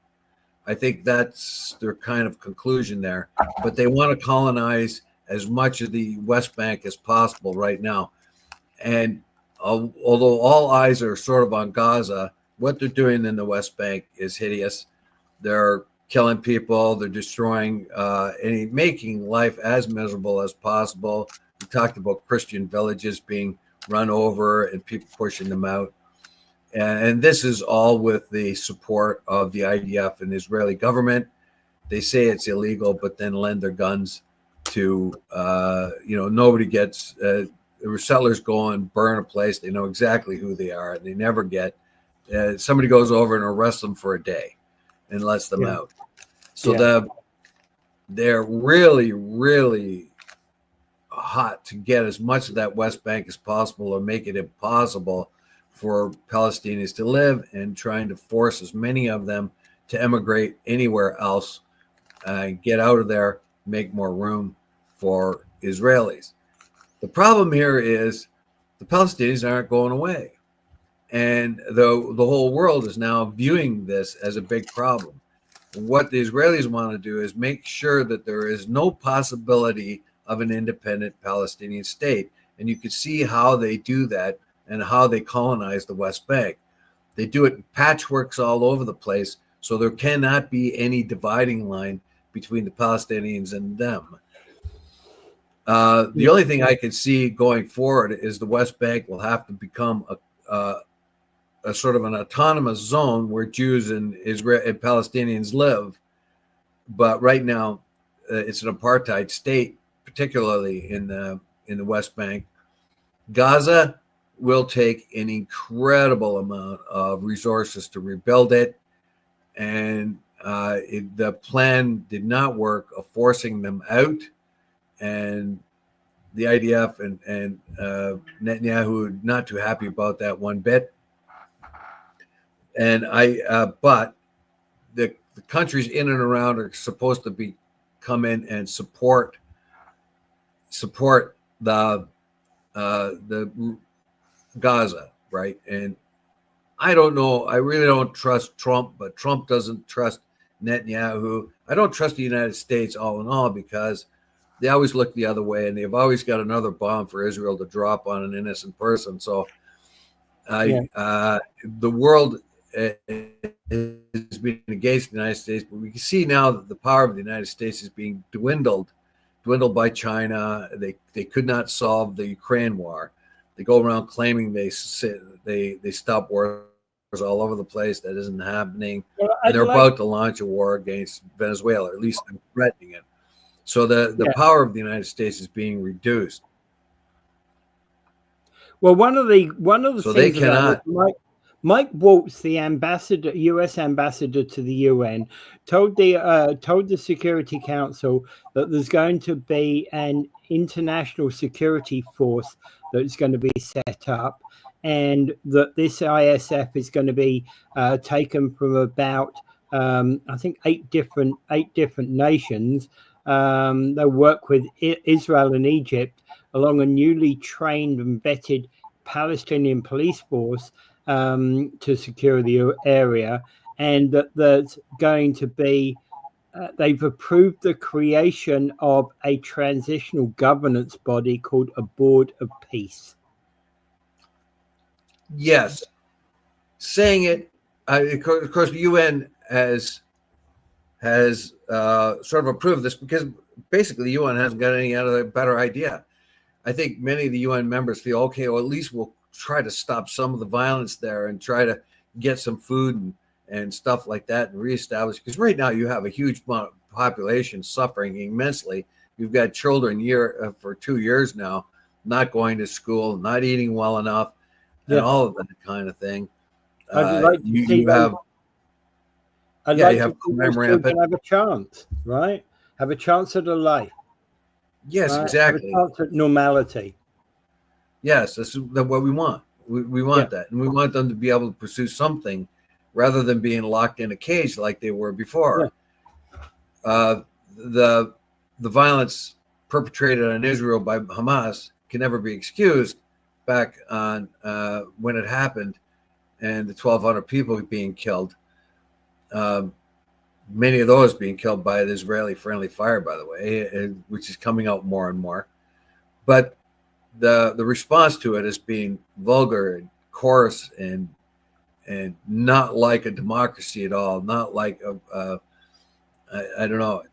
B: I think that's their kind of conclusion there. But they want to colonize as much of the West Bank as possible right now. And although all eyes are sort of on Gaza, what they're doing in the West Bank is hideous. They're killing people. They're destroying and making life as miserable as possible. We talked about Christian villages being run over and people pushing them out. And this is all with the support of the IDF and the Israeli government. They say it's illegal, but then lend their guns to, nobody gets, the settlers go and burn a place. They know exactly who they are. And they never get, somebody goes over and arrests them for a day and lets them out. So they're really, really hot to get as much of that West Bank as possible or make it impossible for Palestinians to live, and trying to force as many of them to emigrate anywhere else, get out of there, make more room for Israelis. The problem here is the Palestinians aren't going away. And the whole world is now viewing this as a big problem. What the Israelis want to do is make sure that there is no possibility of an independent Palestinian state. And you can see how they do that and how they colonize the West Bank. They do it in patchworks all over the place, so there cannot be any dividing line between the Palestinians and them. The only thing I can see going forward is the West Bank will have to become a sort of an autonomous zone where Jews and Palestinians live. But right now, it's an apartheid state, particularly in the West Bank. Gaza will take an incredible amount of resources to rebuild it. And the plan did not work of forcing them out. And the IDF and Netanyahu not too happy about that one bit. And but the countries in and around are supposed to come in and support the Gaza, right? And I don't know. I really don't trust Trump, but Trump doesn't trust Netanyahu. I don't trust the United States all in all, because they always look the other way, and they've always got another bomb for Israel to drop on an innocent person. So the world is being against the United States, but we can see now that the power of the United States is being dwindled by China. They could not solve the Ukraine war. They go around claiming they stop wars all over the place. That isn't happening. Well, and they're about to launch a war against Venezuela, or at least they're threatening it. So the power of the United States is being reduced.
A: Well, one of the
B: so
A: things
B: they cannot.
A: Mike Waltz, the U.S. ambassador to the UN, told the Security Council that there's going to be an international security force that's going to be set up, and that this ISF is going to be taken from about I think eight different nations. They'll work with Israel and Egypt along a newly trained and vetted Palestinian police force to secure the area, and that there's going to be they've approved the creation of a transitional governance body called a Board of Peace.
B: Yes, saying it. Of course, the UN has sort of approved this, because basically the UN hasn't got any other better idea. I think many of the UN members feel, okay, well, at least we'll try to stop some of the violence there and try to get some food and stuff like that and reestablish. Because right now you have a huge population suffering immensely. You've got children for 2 years now not going to school, not eating well enough, and all of that kind of thing.
A: I'd like to see
B: you have crime rampant.
A: Have a chance, right? Have a chance at a life.
B: Yes,
A: right?
B: exactly.
A: Have a chance at normality.
B: Yes, that's what we want. We want that, and we want them to be able to pursue something rather than being locked in a cage like they were before. Yeah. The violence perpetrated on Israel by Hamas can never be excused, back on when it happened and the 1,200 people being killed. Many of those being killed by the Israeli-friendly fire, by the way, which is coming out more and more. But the response to it is being vulgar and coarse and not like a democracy at all. Not like I don't know.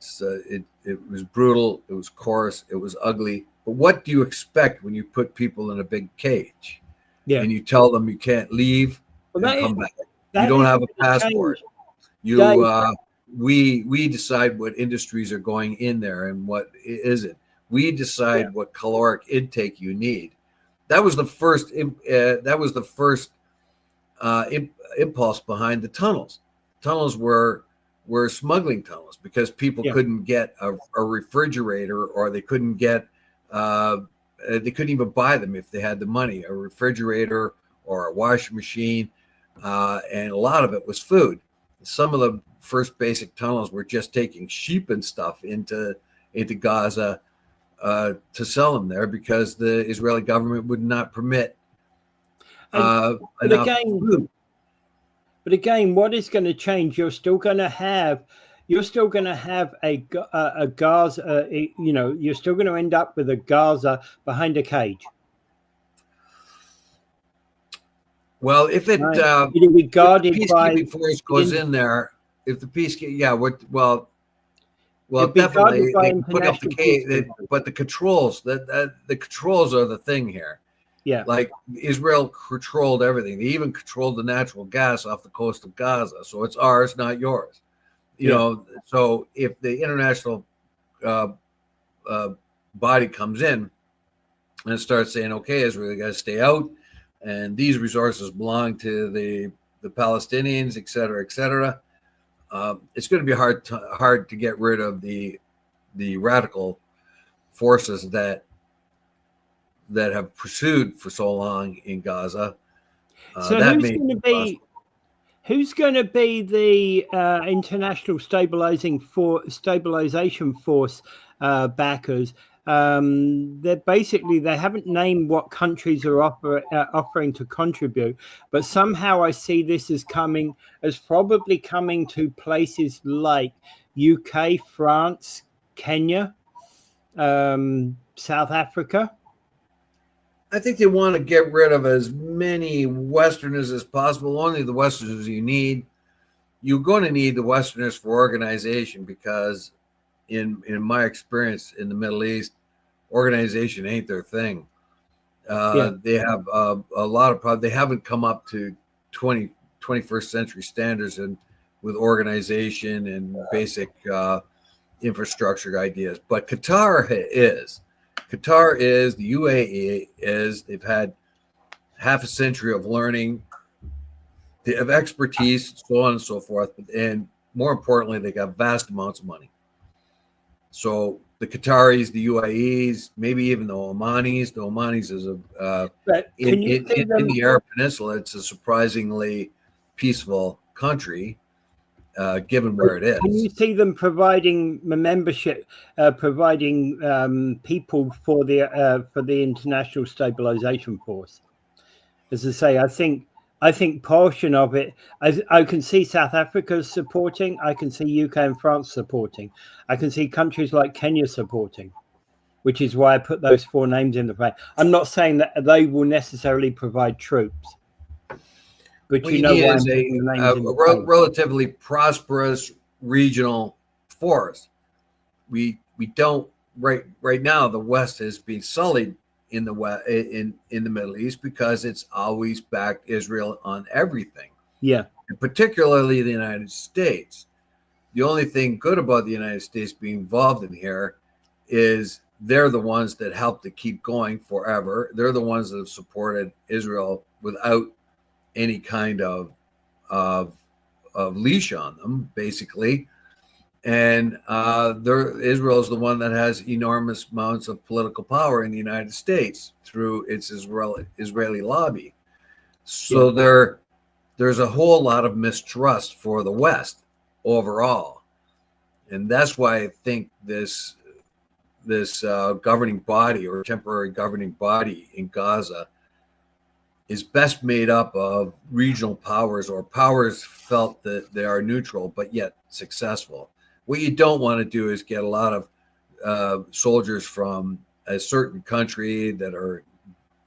B: It was brutal. It was coarse. It was ugly. But what do you expect when you put people in a big cage and you tell them you can't leave and come back? You don't have a passport. We decide what industries are going in there and what isn't. We decide what caloric intake you need. That was the first. Impulse behind the tunnels. Tunnels were smuggling tunnels because people couldn't get a refrigerator, or they couldn't get. They couldn't even buy them if they had the money. A refrigerator or a washing machine, and a lot of it was food. Some of the first basic tunnels were just taking sheep and stuff into Gaza to sell them there because the Israeli government would not permit enough food.
A: But again, what is going to change? You're still going to have a Gaza. You're still going to end up with a Gaza behind a cage.
B: Well, if it
A: it'll be guarded by
B: peacekeeping force goes in there, if the definitely they can put up the cage, but the controls the controls are the thing here.
A: Yeah,
B: like Israel controlled everything. They even controlled the natural gas off the coast of Gaza, so it's ours, not yours. You know, so if the international body comes in and starts saying, "Okay, Israel, you got to stay out," and these resources belong to the Palestinians, et cetera, it's going to be hard to get rid of the radical forces that have pursued for so long in Gaza.
A: So who's going to be the international stabilization force backers? They haven't named what countries are offering to contribute, but somehow I see this as probably coming to places like UK, France, Kenya, South Africa.
B: I think they want to get rid of as many Westerners as possible. Only the Westerners you need. You're going to need the Westerners for organization because in my experience in the Middle East, organization ain't their thing. They have a lot of problems. They haven't come up to 21st century standards and with organization and basic infrastructure ideas. But Qatar is. The UAE is. They've had half a century of learning, they have expertise, so on and so forth. And more importantly, they got vast amounts of money. So the Qataris, the UAEs, maybe even the Omanis. The Omanis is in the Arab Peninsula. It's a surprisingly peaceful country, given where it is.
A: Can you see them providing membership, providing people for the International Stabilization Force? As I say, I think portion of it, I can see South Africa supporting. I can see UK and France supporting. I can see countries like Kenya supporting, which is why I put those four names in the frame. I'm not saying that they will necessarily provide troops, but
B: what you know why I'm putting the names in the frame. Relatively prosperous regional force. We don't right now. The West is being sullied in the Middle East because it's always backed Israel on everything.
A: Yeah,
B: and particularly the United States. The only thing good about the United States being involved in here is they're the ones that helped to keep going forever. They're the ones that have supported Israel without any kind of leash on them, basically. And Israel is the one that has enormous amounts of political power in the United States through its Israeli lobby. So there's a whole lot of mistrust for the West overall, and that's why I think this governing body or temporary governing body in Gaza is best made up of regional powers or powers felt that they are neutral but yet successful. What you don't want to do is get a lot of soldiers from a certain country that are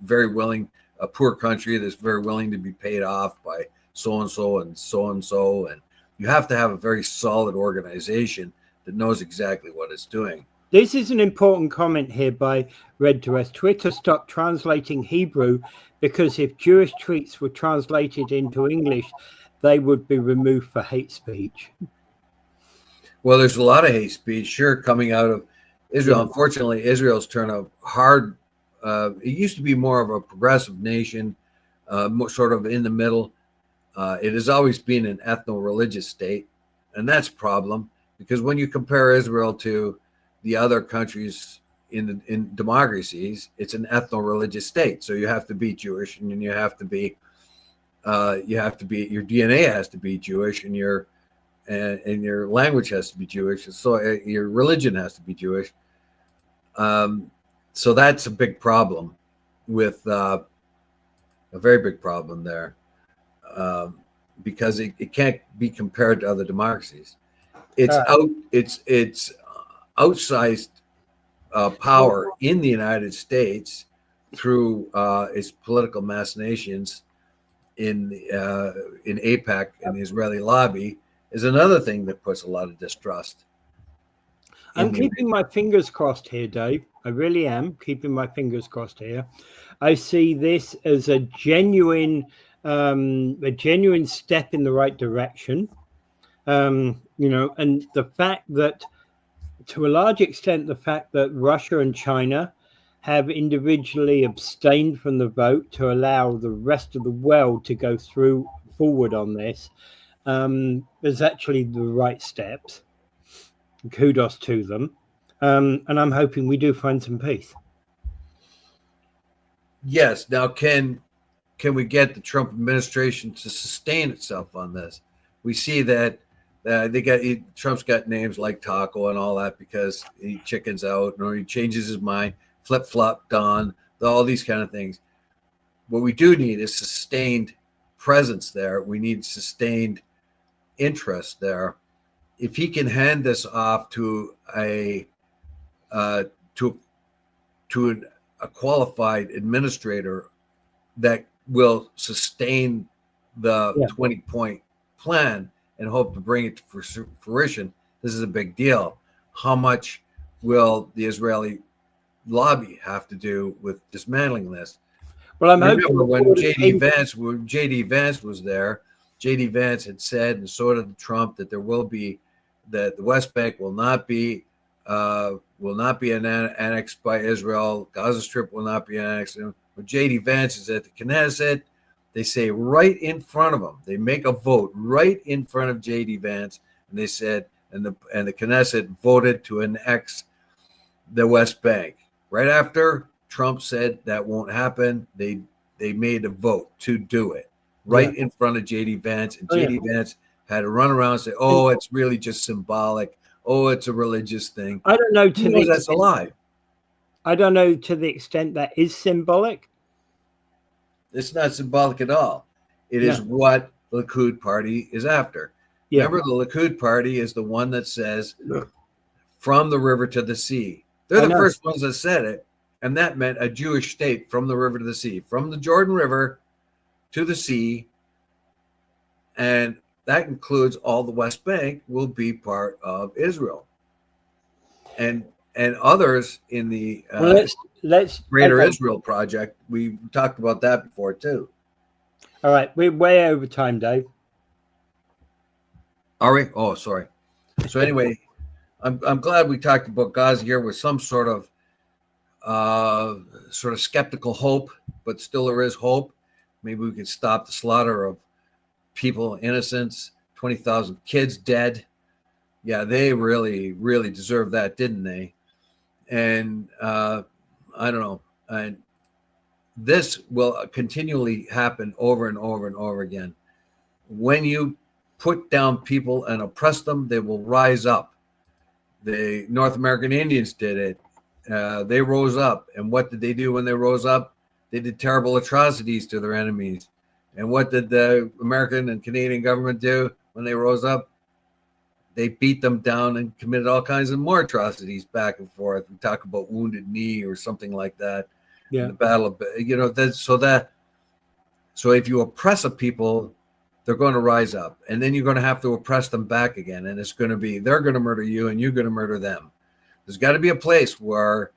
B: very willing, a poor country that's very willing to be paid off by so and so and so and so. And you have to have a very solid organization that knows exactly what it's doing.
A: This is an important comment here by Red Dress. Twitter stopped translating Hebrew because if Jewish tweets were translated into English, they would be removed for hate speech.
B: Well, there's a lot of hate speech, sure, coming out of Israel. Yeah. Unfortunately, Israel's turned a hard. It used to be more of a progressive nation, sort of in the middle. It has always been an ethno-religious state, and that's a problem because when you compare Israel to the other countries in democracies, it's an ethno-religious state. So you have to be Jewish, and you have to be your DNA has to be Jewish, and your language has to be Jewish. So your religion has to be Jewish. So that's a big problem with a very big problem there, because it can't be compared to other democracies. It's outsized power in the United States through its political machinations in AIPAC and the Israeli lobby is another thing that puts a lot of distrust.
A: I'm keeping my fingers crossed here, Dave. I really am keeping my fingers crossed here. I see this as a genuine step in the right direction. And the fact that, to a large extent, the fact that Russia and China have individually abstained from the vote to allow the rest of the world to go forward on this is actually the right steps. Kudos to them. And I'm hoping we do find some peace.
B: Yes. Now, can we get the Trump administration to sustain itself on this? We see that Trump's got names like Taco and all that because he chickens out or he changes his mind, flip-flop, done, all these kind of things. What we do need is sustained presence there. We need sustained interest there. If he can hand this off to a qualified administrator that will sustain the 20-point plan and hope to bring it to fruition, this is a big deal. How much will the Israeli lobby have to do with dismantling this?
A: Well, I'm
B: remember when J.D. Vance was there. J.D. Vance had said, and so did Trump, that that the West Bank will not be annexed by Israel. Gaza Strip will not be annexed. When J.D. Vance is at the Knesset, they say right in front of him, they make a vote right in front of J.D. Vance, and they said, and the Knesset voted to annex the West Bank. Right after Trump said that won't happen, they made a vote to do it right in front of J.D. Vance, and J.D. Vance had to run around and say, "Oh, it's really just symbolic. Oh, it's a religious thing."
A: I don't know
B: that's a lie.
A: I don't know to the extent that is symbolic.
B: It's not symbolic at all. It is what the Likud party is after. Yeah. Remember, the Likud party is the one that says from the river to the sea. They're the first ones that said it, and that meant a Jewish state from the river to the sea, from the Jordan River to the sea, and that includes all the West Bank will be part of Israel, and others in the
A: let's
B: Greater Israel Project. We talked about that before too.
A: All right, we're way over time, Dave.
B: Are we? Oh, sorry. So anyway, I'm glad we talked about Gaza here with some sort of skeptical hope, but still there is hope. Maybe we can stop the slaughter of people, innocents, 20,000 kids dead. Yeah, they really, really deserve that, didn't they? And I don't know. And this will continually happen over and over and over again. When you put down people and oppress them, they will rise up. The North American Indians did it. They rose up. And what did they do when they rose up? They did terrible atrocities to their enemies. And what did the American and Canadian government do when they rose up? They beat them down and committed all kinds of more atrocities back and forth. We talk about Wounded Knee or something like that.
A: Yeah.
B: The Battle of, so if you oppress a people, they're going to rise up, and then you're going to have to oppress them back again. And it's going to be, they're going to murder you and you're going to murder them. There's got to be a place where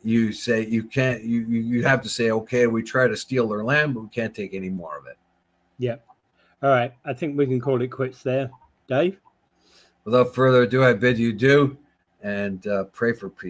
B: you say you can't, you have to say, okay, we try to steal their land, but we can't take any more of it.
A: Yeah. All right. I think we can call it quits there. Dave?
B: Without further ado, I bid you adieu and pray for peace.